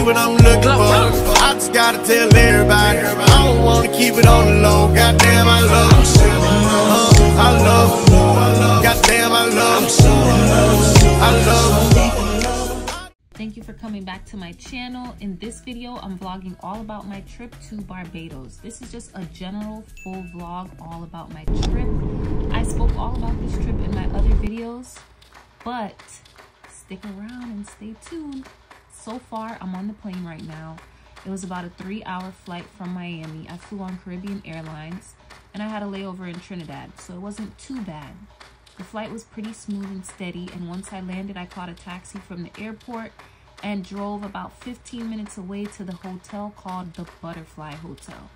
what I'm looking for. I just gotta tell everybody, I don't wanna keep it on the low. Goddamn, I love them. I love them. Goddamn, I love them. I love them. Thank you for coming back to my channel. In this video, I'm vlogging all about my trip to Barbados. This is just a general full vlog all about my trip. I spoke all about this trip in my other videos, but stick around and stay tuned. So far, I'm on the plane right now. It was about a 3-hour flight from Miami. I flew on Caribbean Airlines, and I had a layover in Trinidad, so it wasn't too bad. The flight was pretty smooth and steady, and once I landed, I caught a taxi from the airport and drove about 15 minutes away to the hotel called the Butterfly Hotel.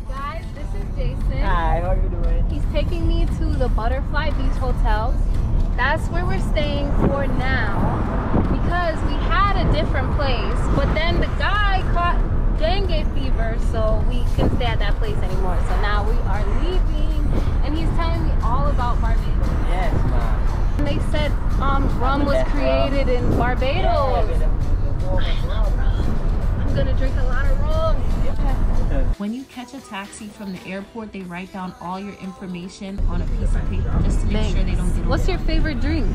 Guys, this is Jason. Hi, how are you doing? He's taking me to the Butterfly Beach Hotel. That's where we're staying for now because we had a different place, but then the guy caught dengue fever, so we couldn't stay at that place anymore. So now we are leaving, and he's telling me all about Barbados. Yes, ma'am. And they said rum was created in Barbados. I'm gonna drink a lot of rum. When you catch a taxi from the airport, they write down all your information on a piece of paper just to make sure they don't get What's your favorite drink?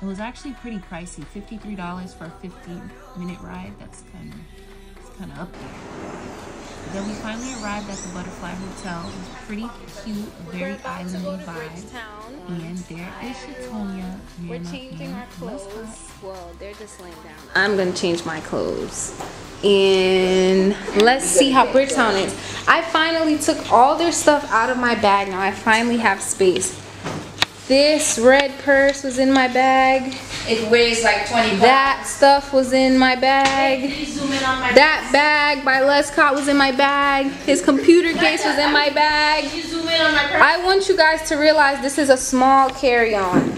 It was actually pretty pricey, $53 for a 15-minute ride. That's kind of up there. Then we finally arrived at the Butterfly Hotel. It was pretty cute, very islandy vibe. And there is Shatonia. We're changing our clothes. Well, they're just laying down. I'm gonna change my clothes. And let's see how Bridgetown is. I finally took all their stuff out of my bag. Now I finally have space. This red purse was in my bag. It weighs like 20 pounds. That stuff was in my bag. That bag by Lescott was in my bag. His computer case was in my bag. I want you guys to realize this is a small carry-on.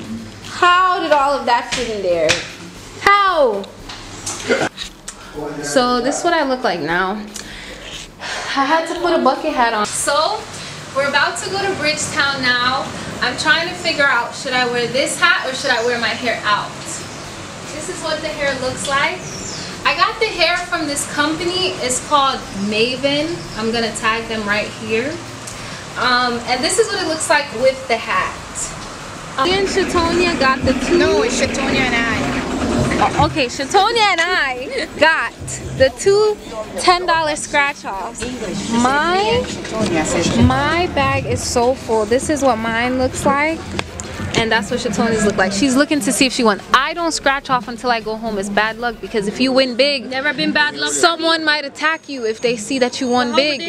How did all of that fit in there? How? So this is what I look like now. I had to put a bucket hat on. So we're about to go to Bridgetown now. I'm trying to figure out, should I wear this hat or should I wear my hair out? This is what the hair looks like. I got the hair from this company. It's called Maven. I'm gonna tag them right here. And this is what it looks like with the hat. Me and Shatonia got the two. No, it's Shatonia and I. Okay, Shatonia and I got the two $10 scratch offs. My bag is so full. This is what mine looks like. And that's what Shatonia's look like. She's looking to see if she won. I don't scratch off until I go home. It's bad luck because if you win big, never been bad luck. Someone might attack you if they see that you won big.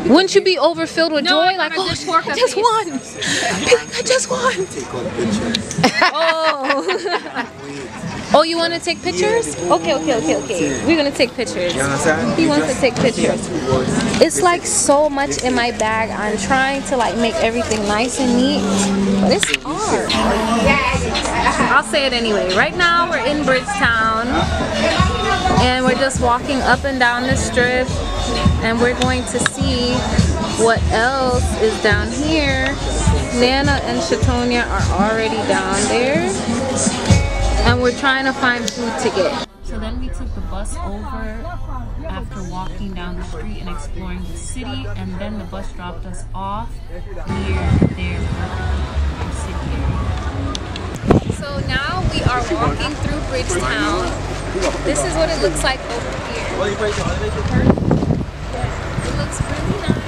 Wouldn't you be overfilled with joy? Like, oh, I just won. Be like, I just won. Oh. Oh, you want to take pictures? Okay. We're going to take pictures. He wants to take pictures. It's like so much in my bag. I'm trying to like make everything nice and neat, but it's hard. I'll say it anyway. Right now we're in Bridgetown and we're just walking up and down the strip, and we're going to see what else is down here. Nana and Shatonia are already down there. And we're trying to find food to get. So then we took the bus over after walking down the street and exploring the city, and then the bus dropped us off near their city area. So now we are walking through Bridgetown. This is what it looks like over here. It looks really nice.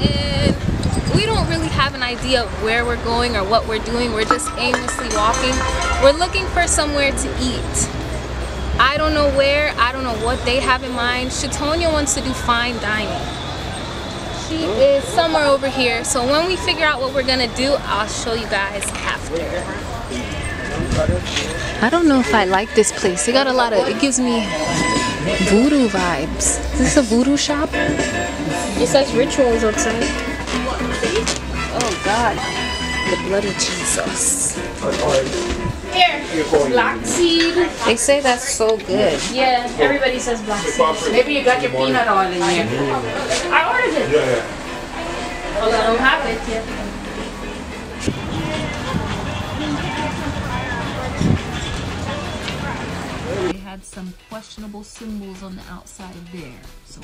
And we don't really have an idea of where we're going or what we're doing. We're just aimlessly walking. We're looking for somewhere to eat. I don't know where. I don't know what they have in mind. Shatonia wants to do fine dining. She is somewhere over here. So when we figure out what we're gonna do, I'll show you guys after. I don't know if I like this place. It got a lot of, it gives me voodoo vibes. Is this a voodoo shop? It says rituals outside. Oh God, the blood of Jesus. Here, black seed. They say that's so good. Yeah, everybody says black seed. Maybe you got your peanut oil in here. I ordered it. I don't have it yet. They had some questionable symbols on the outside there, so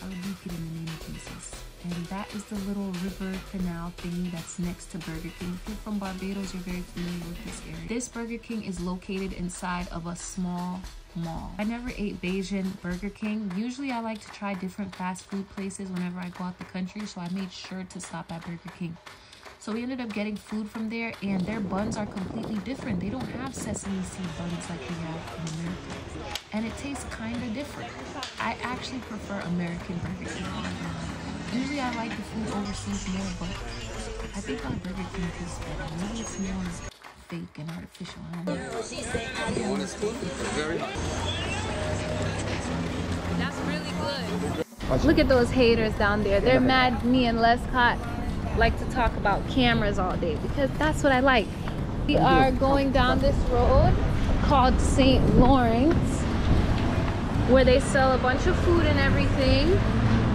I'll link it in the name of Jesus. And that is the little river canal thingy that's next to Burger King. If you're from Barbados, you're very familiar with this area. This Burger King is located inside of a small mall. I never ate Bayesian Burger King. Usually I like to try different fast food places whenever I go out the country, so I made sure to stop at Burger King. So we ended up getting food from there, and their buns are completely different. They don't have sesame seed buns like we have in America. And it tastes kind of different. I actually prefer American Burger King. Usually I like the food overseas more, but I think our Burger King tastes better. Maybe it's more fake and artificial. I don't know. That's really good. Look at those haters down there. They're mad me and Lescott like to talk about cameras all day because that's what I like. We are going down this road called St. Lawrence where they sell a bunch of food and everything,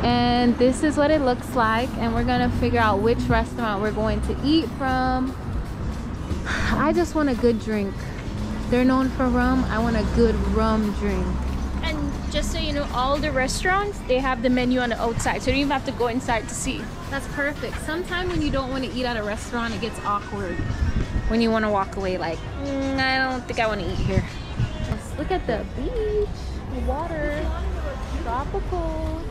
and this is what it looks like, and we're gonna figure out which restaurant we're going to eat from. I just want a good drink. They're known for rum. I want a good rum drink. And just so you know, all the restaurants, they have the menu on the outside, so you don't even have to go inside to see. That's perfect. Sometimes when you don't want to eat at a restaurant, it gets awkward. When you want to walk away like, I don't think I want to eat here. Let's look at the beach, the water, tropical.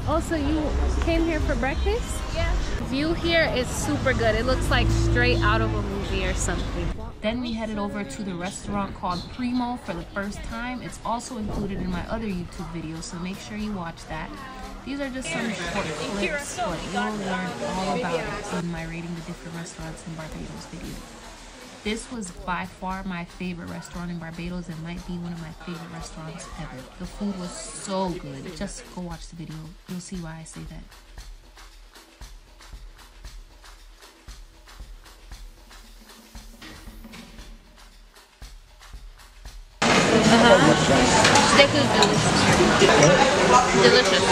Also, you came here for breakfast? Yeah. View here is super good. It looks like straight out of a movie or something. Then we headed over to the restaurant called Primo for the first time. It's also included in my other YouTube videos, so make sure you watch that. These are just some short clips, but you'll learn all about it in my rating the different restaurants in Barbados video. This was by far my favorite restaurant in Barbados and might be one of my favorite restaurants ever. The food was so good. Just go watch the video. You'll see why I say that. Steak is delicious.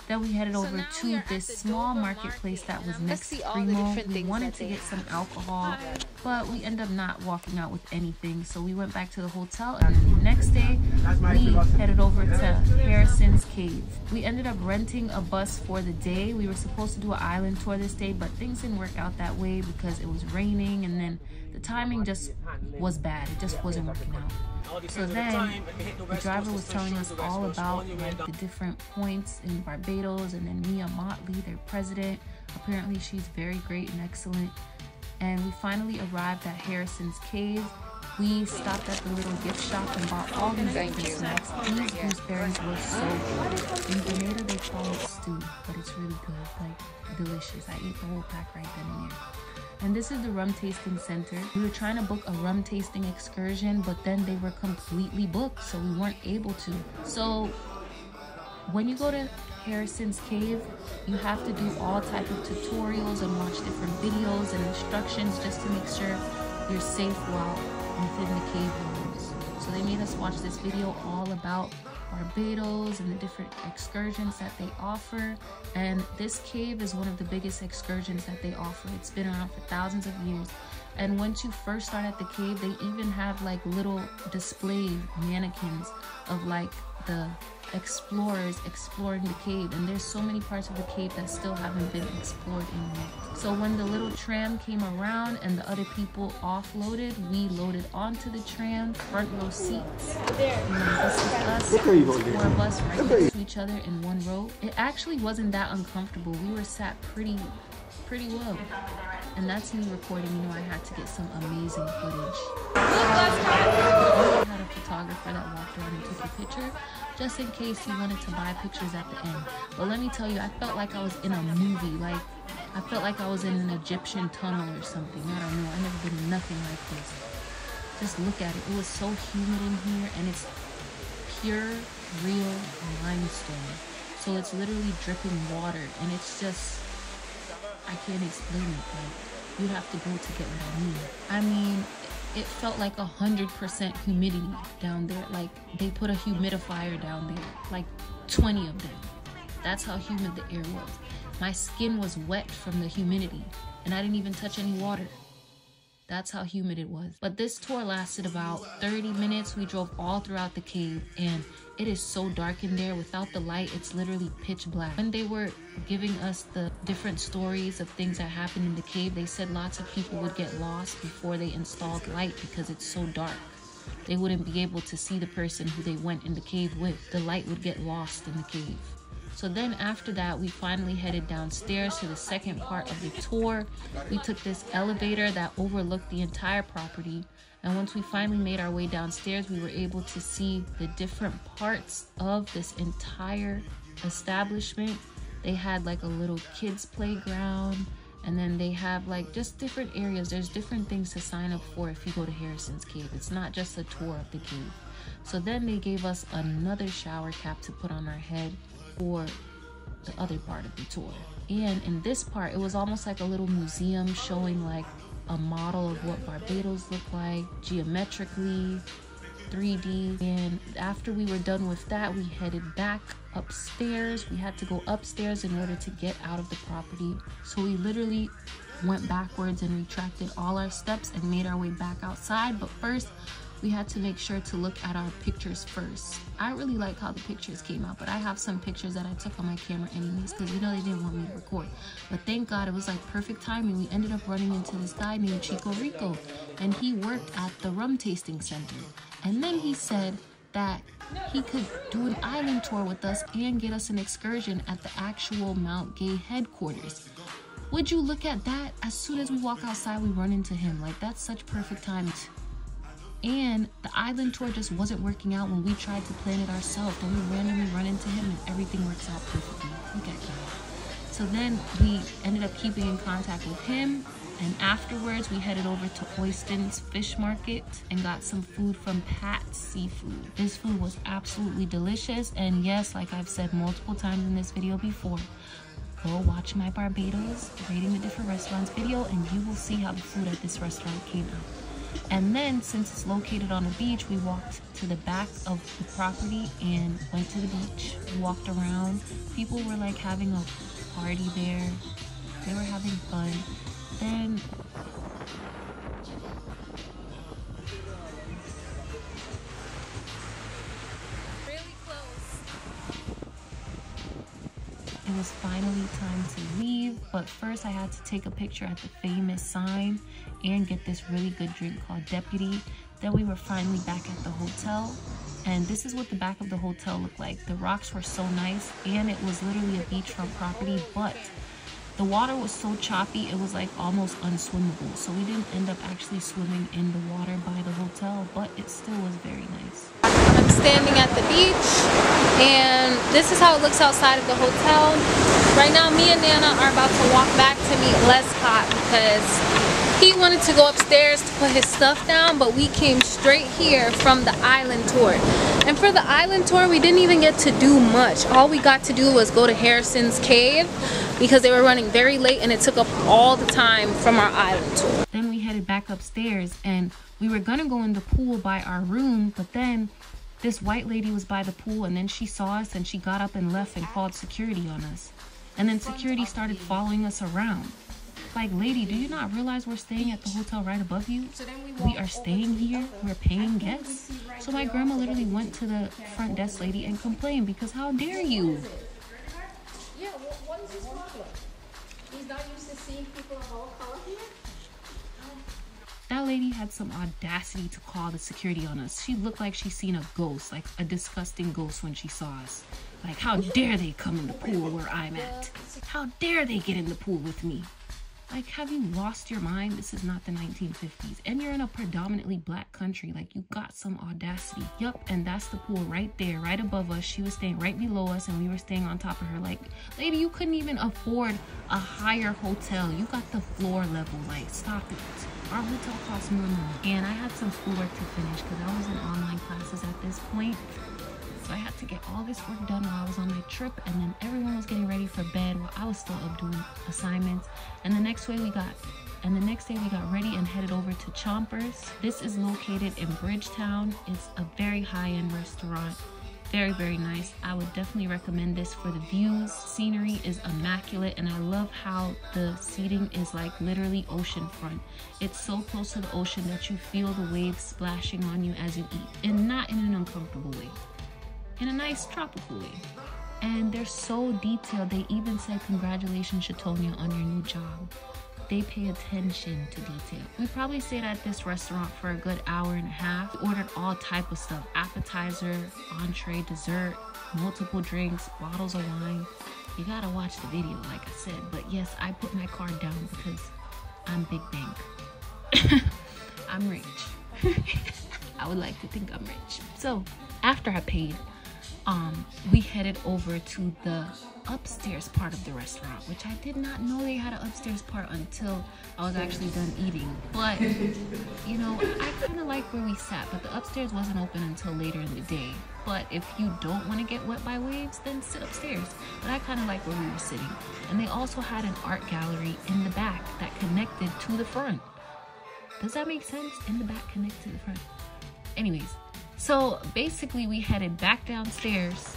Then we headed over to this small marketplace that was next to Primo. We wanted to get some alcohol, but we ended up not walking out with anything. So we went back to the hotel, and the next day we headed over to Harrison's Cave. We ended up renting a bus for the day. We were supposed to do an island tour this day, but things didn't work out that way because it was raining, and then the timing just was bad. It just wasn't working out. So then the driver was telling us all about like the different points in Barbados, and then Mia Motley, their president, apparently she's very great and excellent. And we finally arrived at Harrison's Cave. We stopped at the little gift shop and bought all these different snacks. These gooseberries were so good. In Grenada they call it stew, but it's really good, like delicious. I ate the whole pack right then and there. And this is the rum tasting center. We were trying to book a rum tasting excursion, but then they were completely booked, so we weren't able to. So when you go to Harrison's Cave, you have to do all type of tutorials and watch different videos and instructions just to make sure you're safe while within the cave walls. So they made us watch this video all about Barbados and the different excursions that they offer, and this cave is one of the biggest excursions that they offer. It's been around for thousands of years, and once you first start at the cave, they even have like little display mannequins of like the explorers exploring the cave, and there's so many parts of the cave that still haven't been explored in yet. So when the little tram came around and the other people offloaded, we loaded onto the tram, front row seats. And this is us, four of us right next to each other in one row. It actually wasn't that uncomfortable. We were sat pretty well. And that's me recording. You know, I had to get some amazing footage. I had a photographer that walked around and took a picture, just in case he wanted to buy pictures at the end. But let me tell you, I felt like I was in a movie. Like, I felt like I was in an Egyptian tunnel or something. I don't know. I've never been in nothing like this. Just look at it. It was so humid in here, and it's pure, real limestone. So it's literally dripping water, and it's just, I can't explain it. Like, you have to go to get what I mean. I mean, it felt like 100% humidity down there. Like they put a humidifier down there, like 20 of them. That's how humid the air was. My skin was wet from the humidity, and I didn't even touch any water. That's how humid it was. But this tour lasted about 30 minutes. We drove all throughout the cave, and it is so dark in there. Without the light, it's literally pitch black. When they were giving us the different stories of things that happened in the cave, they said lots of people would get lost before they installed light because it's so dark. They wouldn't be able to see the person who they went in the cave with. The light would get lost in the cave. So then after that, we finally headed downstairs to the second part of the tour. We took this elevator that overlooked the entire property. And once we finally made our way downstairs, we were able to see the different parts of this entire establishment. They had like a little kids playground, and then they have like just different areas. There's different things to sign up for if you go to Harrison's Cave. It's not just a tour of the cave. So then they gave us another shower cap to put on our head for the other part of the tour. And in this part, it was almost like a little museum showing like a model of what Barbados looked like geometrically, 3D. And after we were done with that, we headed back upstairs. We had to go upstairs in order to get out of the property. So we literally went backwards and retracted all our steps and made our way back outside. But first, we had to make sure to look at our pictures first. I really like how the pictures came out, but I have some pictures that I took on my camera anyways, because you know they didn't want me to record. But thank God it was like perfect timing. We ended up running into this guy named Chico Rico, and he worked at the rum tasting center. And then he said that he could do an island tour with us and get us an excursion at the actual Mount Gay headquarters. Would you look at that? As soon as we walk outside, we run into him. Like, that's such perfect timing. And the island tour just wasn't working out when we tried to plan it ourselves. Then we randomly run into him and everything works out perfectly. Look at him. So then we ended up keeping in contact with him. And afterwards, we headed over to Oyston's Fish Market and got some food from Pat's Seafood. This food was absolutely delicious. And yes, like I've said multiple times in this video before, go watch my Barbados rating the different restaurants video and you will see how the food at this restaurant came out. And then, since it's located on a beach, we walked to the back of the property and went to the beach. We walked around. People were like having a party there. They were having fun. Then Really close. it was finally time to leave, but first I had to take a picture at the famous sign and get this really good drink called Deputy. Then we were finally back at the hotel, and this is what the back of the hotel looked like. The rocks were so nice, and it was literally a beachfront property, but the water was so choppy it was like almost unswimmable. So we didn't end up actually swimming in the water by the hotel, but it still was very nice. I'm standing at the beach, and this is how it looks outside of the hotel. Right now, me and Nana are about to walk back to meet Lescott because he wanted to go upstairs to put his stuff down, but we came straight here from the island tour. And for the island tour, we didn't even get to do much. All we got to do was go to Harrison's Cave because they were running very late and it took up all the time from our island tour. Then we headed back upstairs and we were gonna go in the pool by our room, but then this white lady was by the pool and then she saw us and she got up and left and called security on us. And then security started following us around. Like, lady, do you not realize we're staying at the hotel right above you? We are staying here. We're paying guests. So my grandma literally went to the front desk lady and complained because how dare you? Yeah, what is his problem? He's not used to seeing people of all color here? That lady had some audacity to call the security on us. She looked like she's seen a ghost, like a disgusting ghost when she saw us. Like, how dare they come in the pool where I'm at? How dare they get in the pool with me? Like, have you lost your mind? This is not the 1950s. And you're in a predominantly black country. Like, you got some audacity. Yup, and that's the pool right there, right above us. She was staying right below us, and we were staying on top of her. Like, lady, you couldn't even afford a higher hotel. You got the floor level. Like, stop it. Our hotel costs more money. And I had some schoolwork to finish because I was in online classes at this point. So I had to get all this work done while I was on my trip, and then everyone was getting ready for bed while I was still up doing assignments. And the next way we got And the next day we got ready and headed over to Chompers. This is located in Bridgetown. It's a very high-end restaurant. Very, very nice. I would definitely recommend this for the views. Scenery is immaculate, and I love how the seating is like literally oceanfront. It's so close to the ocean that you feel the waves splashing on you as you eat, and not in an uncomfortable way, in a nice tropical way. And they're so detailed. They even said, "Congratulations, Shatonia, on your new job." They pay attention to detail. We probably stayed at this restaurant for a good hour and a half. We ordered all type of stuff: appetizer, entree, dessert, multiple drinks, bottles of wine. You gotta watch the video, like I said. But yes, I put my card down because I'm big bank. I'm rich. I would like to think I'm rich. So after I paid, we headed over to the upstairs part of the restaurant, which I did not know they had an upstairs part until I was actually done eating. But you know, I kind of like where we sat, but the upstairs wasn't open until later in the day. But if you don't want to get wet by waves, then sit upstairs. But I kind of like where we were sitting. And they also had an art gallery in the back that connected to the front. Does that make sense? In the back connected to the front. Anyways, so basically we headed back downstairs,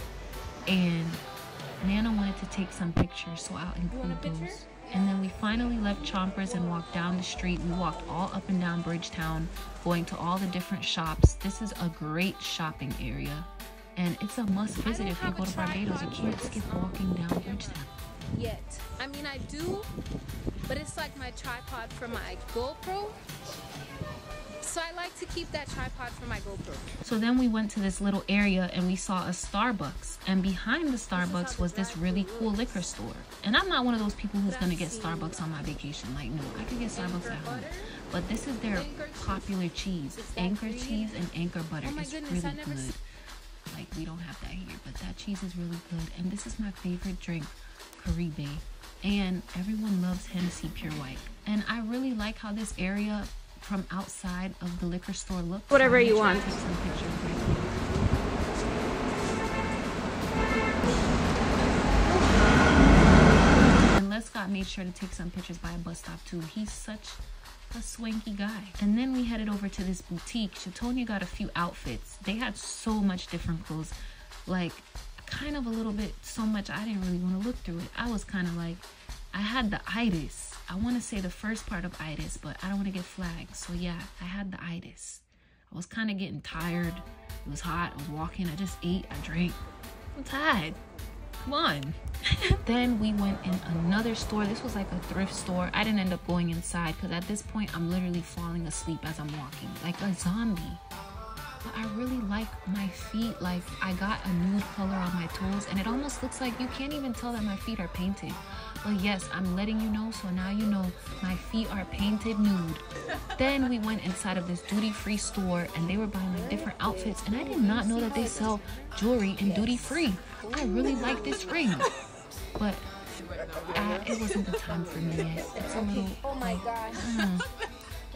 and Nana wanted to take some pictures, so I'll include those. And then we finally left Chompers and walked down the street. We walked all up and down Bridgetown, going to all the different shops. This is a great shopping area, and it's a must visit if you go to Barbados. You can't skip walking down Bridgetown. Yet. I mean, I do, but it's like my tripod for my GoPro. So I like to keep that tripod for my GoPro. So then we went to this little area and we saw a Starbucks, and behind the Starbucks was this really cool liquor store. And I'm not one of those people who's gonna get Starbucks on my vacation. Like, no, I could get Starbucks at home. But this is their popular cheese, Anchor cheese and Anchor butter. It's really good. Like, we don't have that here, but that cheese is really good. And this is my favorite drink, Caribe. And everyone loves Hennessy Pure White. And I really like how this area from outside of the liquor store looks. Whatever you want. Take some pictures right here. And Les Scott made sure to take some pictures by a bus stop too. He's such a swanky guy. And then we headed over to this boutique. Shatonia got a few outfits. They had so much different clothes, like kind of a little bit so much I didn't really want to look through it. I was kind of like, I had the itis. I want to say the first part of itis, but I don't want to get flagged. So yeah, I had the itis. I was kind of getting tired. It was hot. I was walking. I just ate. I drank. I'm tired. Come on. Then we went in another store. This was like a thrift store. I didn't end up going inside because at this point I'm literally falling asleep as I'm walking, like a zombie. But I really like my feet. Like, I got a nude color on my toes, and it almost looks like you can't even tell that my feet are painted. But yes, I'm letting you know, so now you know my feet are painted nude. Then we went inside of this duty-free store, and they were buying like different outfits, and I did not know that they sell jewelry in duty-free. I really like this ring, but it wasn't the time for me yet. It's a little, Oh my gosh.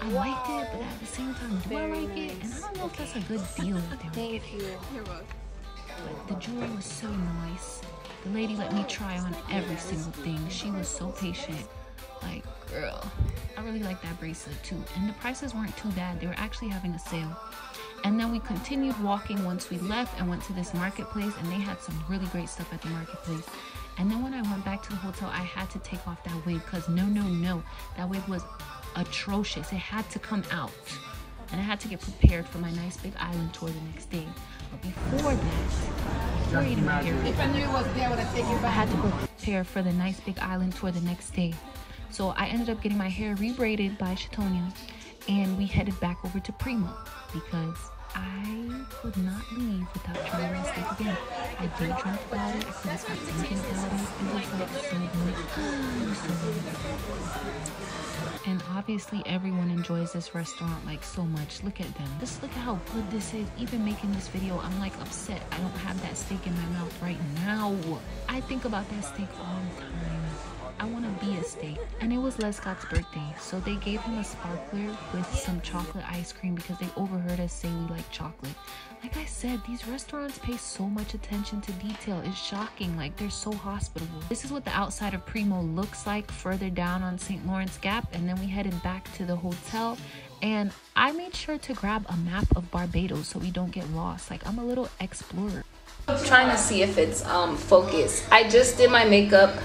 I liked it, but at the same time, do I like it? And I don't know if that's a good deal that they were Thank getting. you. But the jewelry was so nice. The lady let me try on every single thing. She was so patient. Like, girl, I really like that bracelet too. And the prices weren't too bad. They were actually having a sale. And then we continued walking once we left and went to this marketplace, and they had some really great stuff at the marketplace. And then when I went back to the hotel, I had to take off that wig because no, that wig was atrocious. It had to come out, and I had to get prepared for my nice big island tour the next day. But before that, before eating my hair, If I knew it was there, I would have taken you I back. had to prepare for the nice big island tour the next day. So I ended up getting my hair rebraided by Shatonia, and we headed back over to Primo because I could not leave without trying my steak again. I did drink about it. I couldn't stop thinking about it. It was like so good. It was so good. And obviously everyone enjoys this restaurant like so much. Look at them. Just look at how good this is. Even making this video, I'm like upset I don't have that steak in my mouth right now. I think about that steak all the time. I want to be a steak. And it was Lescott's birthday, so they gave him a sparkler with some chocolate ice cream because they overheard us say we like chocolate. Like I said, these restaurants pay so much attention to detail. It's shocking, like they're so hospitable. This is what the outside of Primo looks like further down on St. Lawrence Gap, and then we headed back to the hotel. And I made sure to grab a map of Barbados so we don't get lost. Like, I'm a little explorer. I'm trying to see if it's focused. I just did my makeup.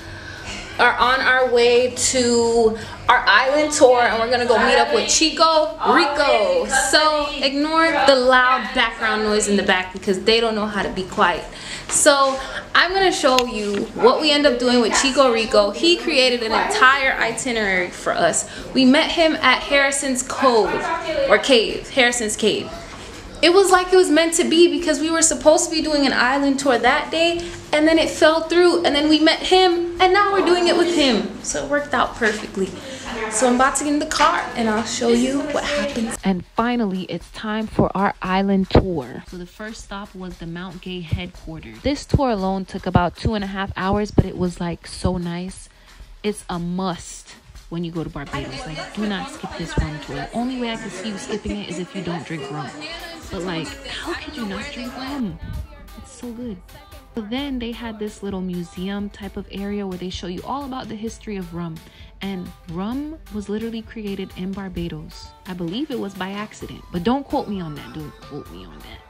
Are on our way to our island tour, and we're gonna go meet up with Rico. So ignore the loud background noise in the back because they don't know how to be quiet. So I'm gonna show you what we end up doing with Rico. He created an entire itinerary for us. We met him at Harrison's Harrison's Cave. It was like it was meant to be because we were supposed to be doing an island tour that day, and then it fell through, and then we met him, and now we're doing it with him. So it worked out perfectly. So I'm about to get in the car and I'll show you what happens. And finally, it's time for our island tour. So the first stop was the Mount Gay headquarters. This tour alone took about 2.5 hours, but it was like so nice. It's a must when you go to Barbados. Like, do not skip this rum tour. The only way I can see you skipping it is if you don't drink rum. But like, how could you not drink rum? It's so good. So then they had this little museum type of area where they show you all about the history of rum. And rum was literally created in Barbados. I believe it was by accident, but don't quote me on that. Don't quote me on that.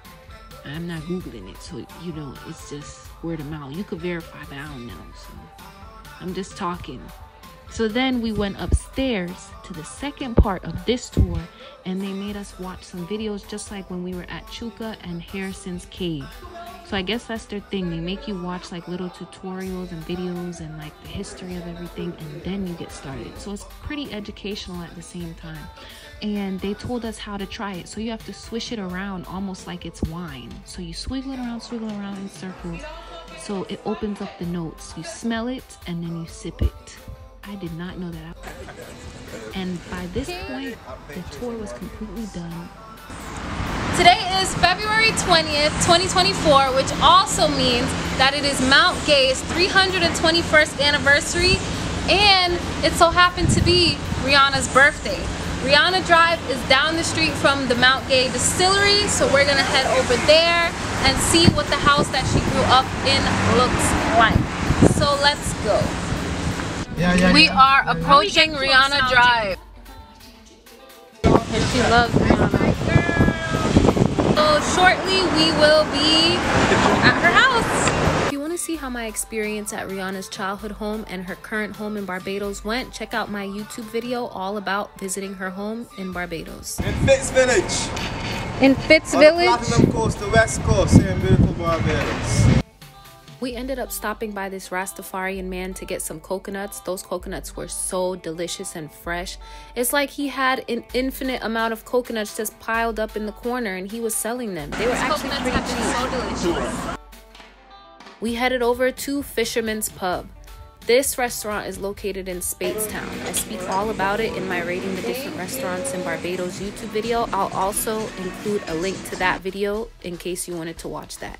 I'm not Googling it, so you know, it's just word of mouth. You could verify, but I don't know. So I'm just talking. So then we went upstairs to the second part of this tour, and they made us watch some videos just like when we were at Chuka and Harrison's Cave. So I guess that's their thing. They make you watch like little tutorials and videos and like the history of everything, and then you get started. So it's pretty educational at the same time. And they told us how to try it. So you have to swish it around almost like it's wine. So you swiggle it around in circles. So it opens up the notes. You smell it and then you sip it. I did not know that. And by this point, the tour was completely done. Today is February 20th, 2024, which also means that it is Mount Gay's 321st anniversary, and it so happened to be Rihanna's birthday. Rihanna Drive is down the street from the Mount Gay distillery, so we're gonna head over there and see what the house that she grew up in looks like. So let's go. We are approaching Rihanna Drive. She loves Rihanna. So shortly we will be at her house. If you want to see how my experience at Rihanna's childhood home and her current home in Barbados went, check out my YouTube video all about visiting her home in Barbados. In Fitz Village. In Fitz Village? On the Platinum Coast, the West Coast, here in beautiful Barbados. We ended up stopping by this Rastafarian man to get some coconuts. Those coconuts were so delicious and fresh. It's like he had an infinite amount of coconuts just piled up in the corner and he was selling them. They were actually pretty cheap. So delicious. We headed over to Fisherman's Pub. This restaurant is located in Speightstown. I speak all about it in my Rating the Different Restaurants in Barbados YouTube video. I'll also include a link to that video in case you wanted to watch that.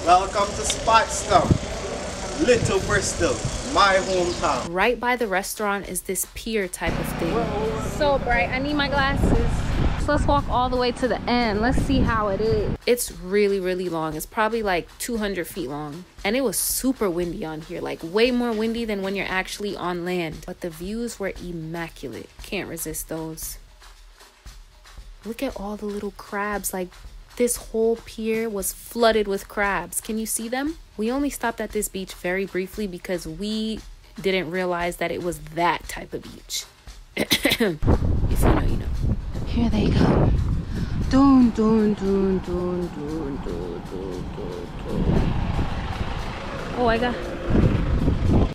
Welcome to Sightseeing, Little Bristol, my hometown. Right by the restaurant is this pier type of thing. So bright, I need my glasses. So let's walk all the way to the end. Let's see how it is. It's really, really long. It's probably like 200 feet long. And it was super windy on here, like way more windy than when you're actually on land. But the views were immaculate. Can't resist those. Look at all the little crabs. Like, this whole pier was flooded with crabs. Can you see them? We only stopped at this beach very briefly because we didn't realize that it was that type of beach. If you know, you know. Here they go. Dun, dun, dun, dun, dun, dun, dun, dun, dun. Oh, I got...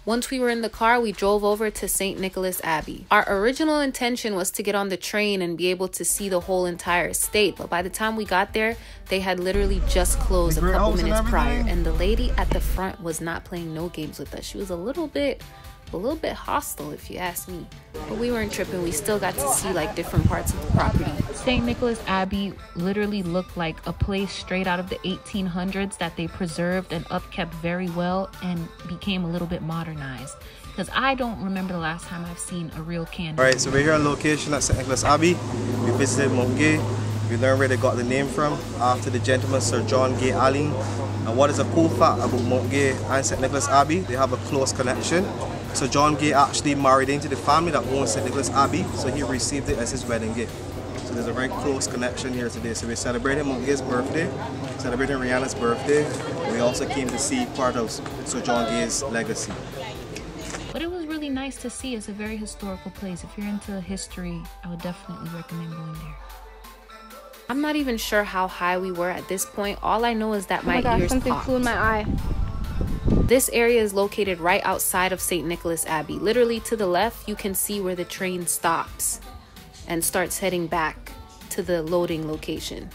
Once we were in the car, we drove over to St. Nicholas Abbey. Our original intention was to get on the train and be able to see the whole entire estate, but by the time we got there, they had literally just closed a couple minutes prior, and the lady at the front was not playing no games with us. She was a little bit A little bit hostile if you ask me. But we weren't tripping. We still got to see like different parts of the property. St. Nicholas Abbey literally looked like a place straight out of the 1800s that they preserved and upkept very well and became a little bit modernized. Because I don't remember the last time I've seen a real candle. Alright, so we're here on location at St. Nicholas Abbey. We visited Mount Gay. We learned where they got the name from after the gentleman Sir John Gay Allen. And what is a cool fact about Mount Gay and St. Nicholas Abbey, they have a close connection. So John Gay actually married into the family that owns St. Nicholas Abbey, so he received it as his wedding gift. So there's a very close connection here today. So we're celebrating Mount Gay's birthday, celebrating Rihanna's birthday. And we also came to see part of Sir John Gay's legacy. But it was really nice to see. It's a very historical place. If you're into history, I would definitely recommend going there. I'm not even sure how high we were at this point. All I know is that my ears something popped. flew in my eye. This area is located right outside of St. Nicholas Abbey. Literally to the left, you can see where the train stops and starts heading back to the loading location.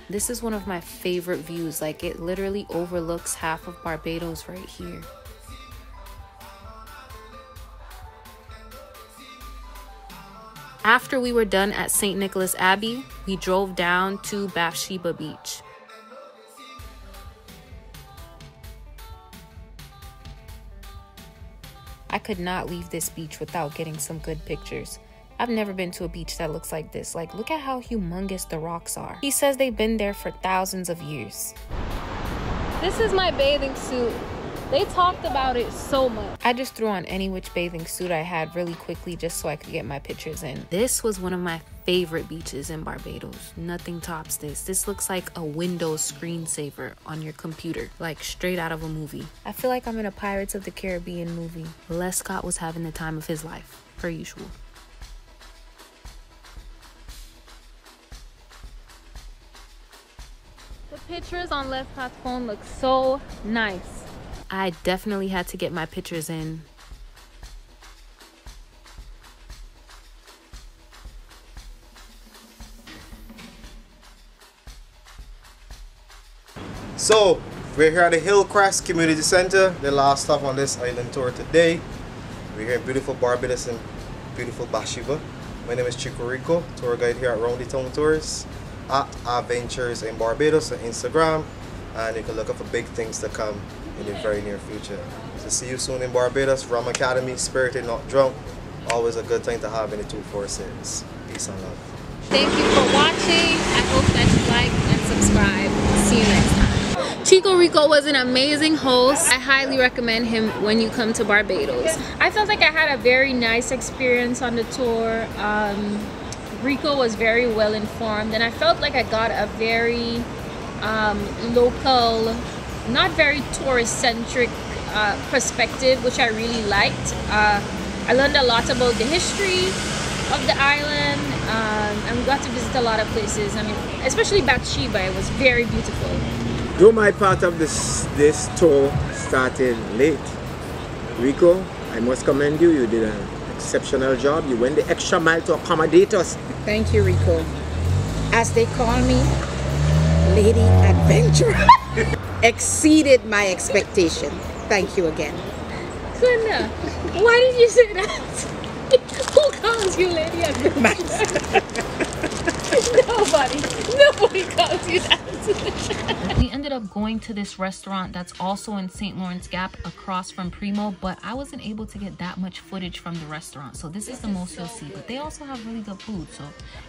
This is one of my favorite views. Like, it literally overlooks half of Barbados right here. After we were done at St. Nicholas Abbey, we drove down to Pebble Beach. I could not leave this beach without getting some good pictures. I've never been to a beach that looks like this. Like, look at how humongous the rocks are. He says they've been there for thousands of years. This is my bathing suit. They talked about it so much. I just threw on any which bathing suit I had really quickly just so I could get my pictures in. This was one of my favorite beaches in Barbados. Nothing tops this. This looks like a Windows screensaver on your computer, like straight out of a movie. I feel like I'm in a Pirates of the Caribbean movie. Les Scott was having the time of his life, per usual. The pictures on Les Scott's phone look so nice. I definitely had to get my pictures in. So, we're here at the Hillcrest Community Center, the last stop on this island tour today. We're here in beautiful Barbados and beautiful Bathsheba. My name is Chico Rico, tour guide here at Roundy Town Tours at Adventures in Barbados on Instagram, and you can look up for big things to come in the very near future. So see you soon in Barbados. Rum Academy, Spirited Not Drunk. Always a good thing to have in the 246. Peace and love. Thank you for watching. I hope that you like and subscribe. See you next time. Chico Rico was an amazing host. I highly recommend him when you come to Barbados. I felt like I had a very nice experience on the tour. Rico was very well informed, and I felt like I got a very local, not very tourist-centric perspective, which I really liked. I learned a lot about the history of the island, and we got to visit a lot of places. I mean, especially Bathsheba, it was very beautiful. Though my part of this tour started late, Rico, I must commend you. You did an exceptional job. You went the extra mile to accommodate us. Thank you, Rico. As they call me, Lady Adventure. Exceeded my expectation. Thank you again. Glenda, why did you say that? Who calls you Lady Adventure? Nobody calls you that. We ended up going to this restaurant that's also in St. Lawrence Gap across from Primo, but I wasn't able to get that much footage from the restaurant, so this is the most you'll see. But they also have really good food, so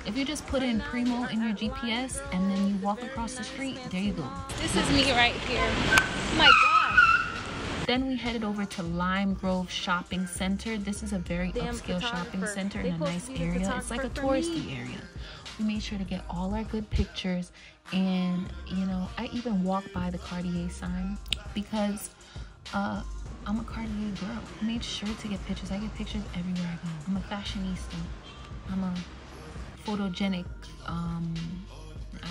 if you just put in Primo in your GPS and then you walk across the street, there you go. This is me right here. Oh my God. Then we headed over to Lime Grove Shopping Center. This is a very upscale shopping center in a nice area. It's like a touristy area. We made sure to get all our good pictures, and you know, I even walked by the Cartier sign because I'm a Cartier girl. I made sure to get pictures. I get pictures everywhere I go. I'm a fashionista. I'm a photogenic, I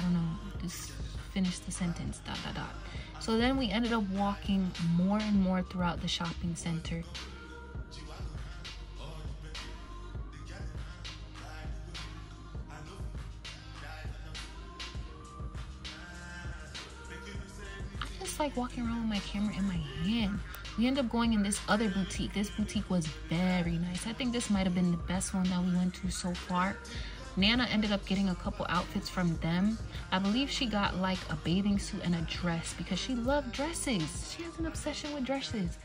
don't know, just finish the sentence, ... So then we ended up walking more and more throughout the shopping center. just like walking around with my camera in my hand. We ended up going in this other boutique. This boutique was very nice. I think this might have been the best one that we went to so far. Nana ended up getting a couple outfits from them. I believe she got like a bathing suit and a dress because she loved dresses. She has an obsession with dresses.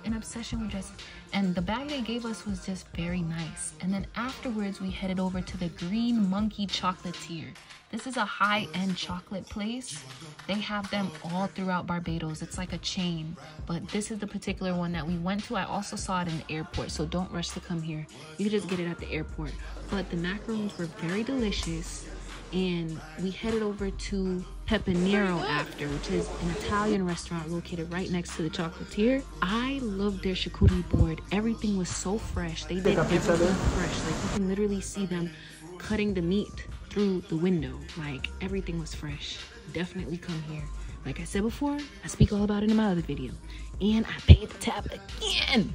And the bag they gave us was just very nice. And then afterwards we headed over to the Green Monkey Chocolatier. This is a high-end chocolate place. They have them all throughout Barbados. It's like a chain, but this is the particular one that we went to. I also saw it in the airport, so don't rush to come here. You can just get it at the airport. But the macaroons were very delicious, and we headed over to Pepinero after, which is an Italian restaurant located right next to the chocolatier. I loved their charcuterie board. Everything was so fresh. They did everything fresh. Like, you can literally see them cutting the meat through the window. Like, everything was fresh. Definitely come here. Like I said before, I speak all about it in my other video. And I paid the tab again.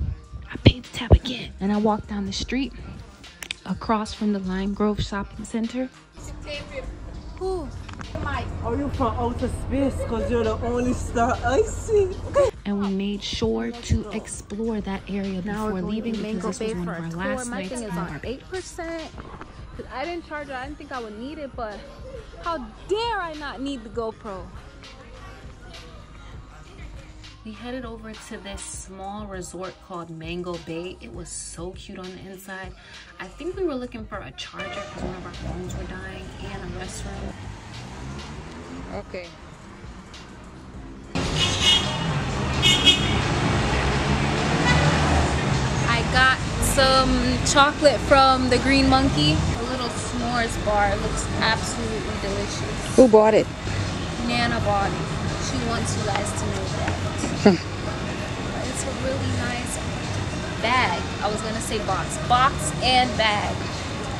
And I walked down the street across from the Lime Grove Shopping Center. Ooh. Are you from outer space? Because you're the only star I see. Okay. And we made sure to explore that area before leaving because this was one of our last nights My thing is on on our 8%. I didn't charge it. I didn't think I would need it, but how dare I not need the GoPro? We headed over to this small resort called Mango Bay. It was so cute on the inside. I think we were looking for a charger because one of our phones were dying, and a restroom. Okay. I got some chocolate from the Green Monkey. A little s'mores bar. It looks absolutely delicious. Who bought it? Nana bought it. She wants you guys to know that. It's a really nice bag. I was gonna say box. Box and bag.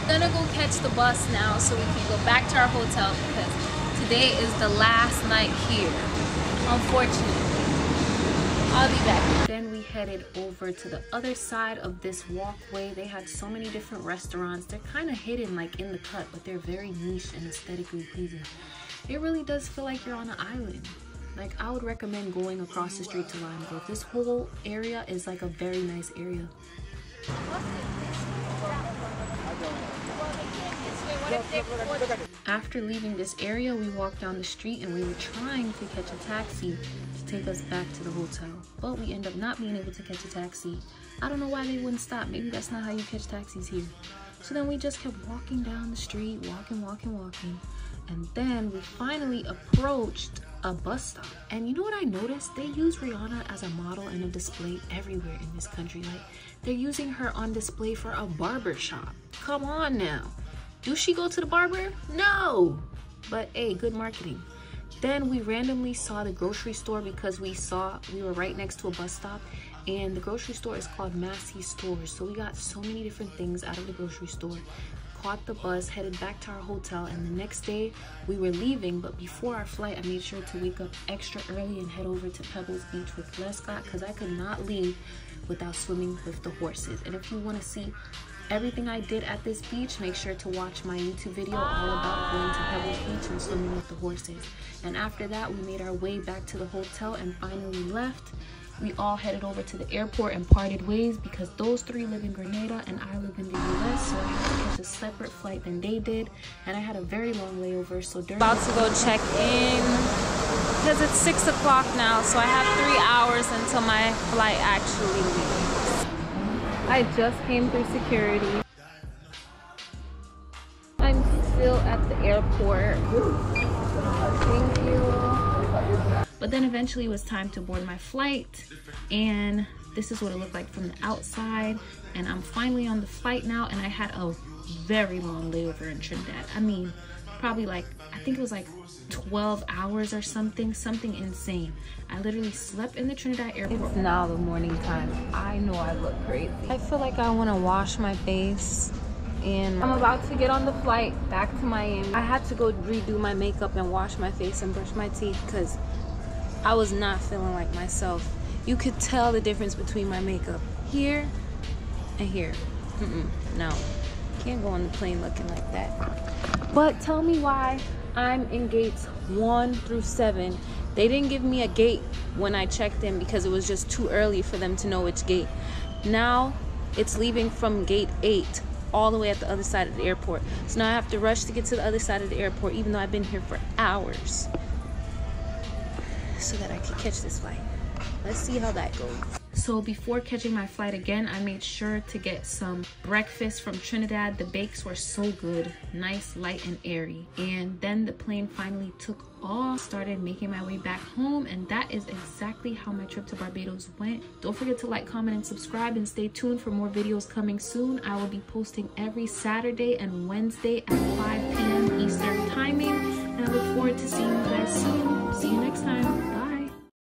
I'm gonna go catch the bus now so we can go back to our hotel because today is the last night here. Unfortunately. I'll be back. Then we headed over to the other side of this walkway. They had so many different restaurants. They're kind of hidden like in the cut, but they're very niche and aesthetically pleasing. It really does feel like you're on an island. Like, I would recommend going across the street to Lime Grove. This whole area is like a very nice area. After leaving this area, we walked down the street and we were trying to catch a taxi to take us back to the hotel. But we ended up not being able to catch a taxi. I don't know why they wouldn't stop. Maybe that's not how you catch taxis here. So then we just kept walking down the street, walking. And then we finally approached a bus stop. And you know what I noticed? They use Rihanna as a model and a display everywhere in this country. Like, they're using her on display for a barber shop. Come on now. Do she go to the barber? No. But hey, good marketing. Then we randomly saw the grocery store because we were right next to a bus stop, and the grocery store is called Massey Stores. So we got so many different things out of the grocery store. Caught the bus, headed back to our hotel, and the next day we were leaving, but before our flight I made sure to wake up extra early and head over to Pebble Beach with Lescott because I could not leave without swimming with the horses. And if you want to see everything I did at this beach, make sure to watch my YouTube video all about going to Pebble Beach and swimming with the horses. And after that we made our way back to the hotel and finally left. We all headed over to the airport and parted ways because those three live in Grenada and I live in the US, so I had to catch a separate flight than they did, and I had a very long layover. So About to go check in because it's 6 o'clock now, so I have 3 hours until my flight actually leaves. I just came through security. I'm still at the airport. Thank you. But then eventually it was time to board my flight, and this is what it looked like from the outside. And I'm finally on the flight now, and I had a very long layover in Trinidad. I mean, probably like, I think it was like 12 hours or something insane. I literally slept in the Trinidad airport. It's now the morning time. I know I look crazy. I feel like I want to wash my face, and I'm about to get on the flight back to Miami. I had to go redo my makeup and wash my face and brush my teeth because I was not feeling like myself. You could tell the difference between my makeup here and here. No, can't go on the plane looking like that. But tell me why I'm in gates 1 through 7 They didn't give me a gate when I checked in because it was just too early for them to know which gate. Now it's leaving from gate 8 all the way at the other side of the airport. So now I have to rush to get to the other side of the airport, even though I've been here for hours, so that I can catch this flight. Let's see how that goes. So before catching my flight again, I made sure to get some breakfast from Trinidad. The bakes were so good, nice, light, and airy. And then the plane finally took off, started making my way back home, and that is exactly how my trip to Barbados went. Don't forget to like, comment, and subscribe, and stay tuned for more videos coming soon. I will be posting every Saturday and Wednesday at 5 p.m. Eastern Time.